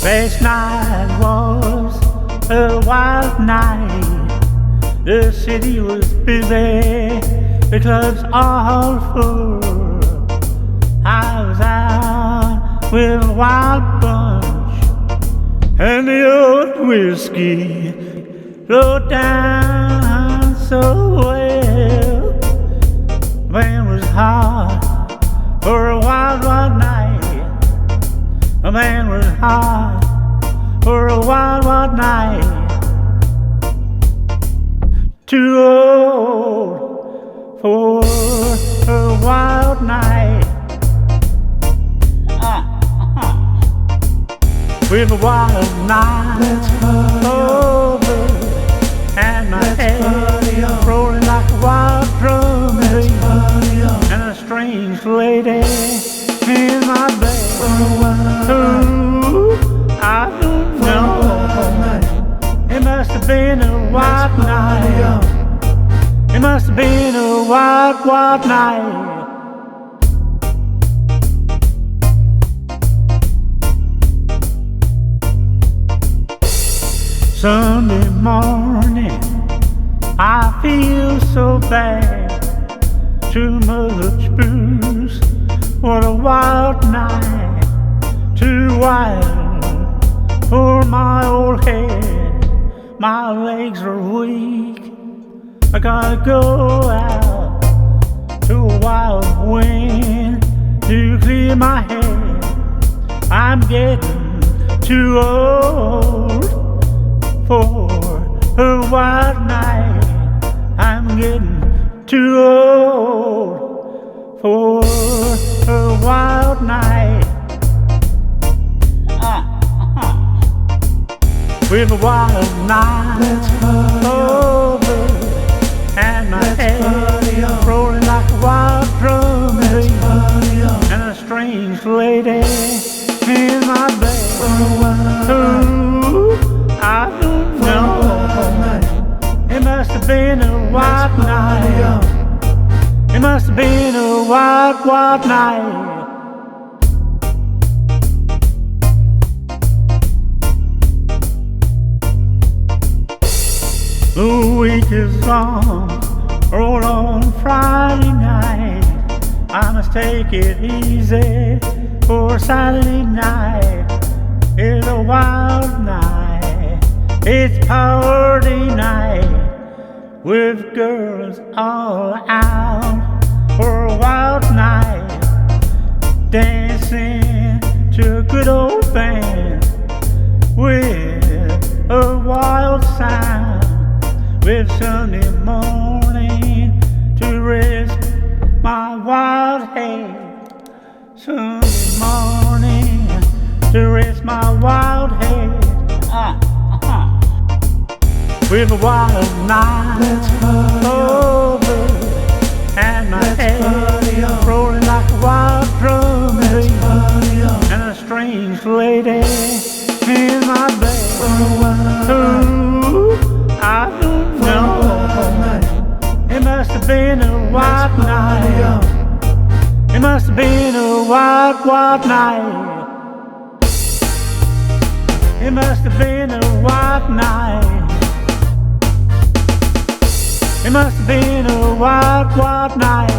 Last night was a wild night. The city was busy, the clubs all full. I was out with a wild bunch, and the old whiskey flowed down so well. The man was hot for a wild, wild night. The man was hot for a wild, wild night. Too old for a wild night. With a wild night over and my head rolling like a wild drum beat, and a strange lady in my bed. Ooh, I don't know. It must have been a wild night. It must have been a wild, wild night. Sunday morning, I feel so bad. Too much booze, what a wild night. Too wild for my old head. My legs are weak, I gotta go out to a wild wind to clear my head. I'm getting too old for a wild night. I'm getting too old for a wild night. With a wild night over and my head rolling like a wild drum beat, and a strange lady in my bed. Ooh, I don't know. It must have been a wild night. It must have been a wild, wild night. The week is long, roll on Friday night. I must take it easy for Saturday night. It's a wild night, it's party night, with girls all out for a wild night. Dancing to a good old band with a wild sound. With Sunday morning to rest my wild head. Sunday morning to rest my wild head. With a wild night over and my head rolling like a wild drum beat, and a strange lady in my bed. Ooh, I don't know. It must have been a wild night. It must have been a wild, wild night. It must have been a wild night. It must have been a wild, wild night.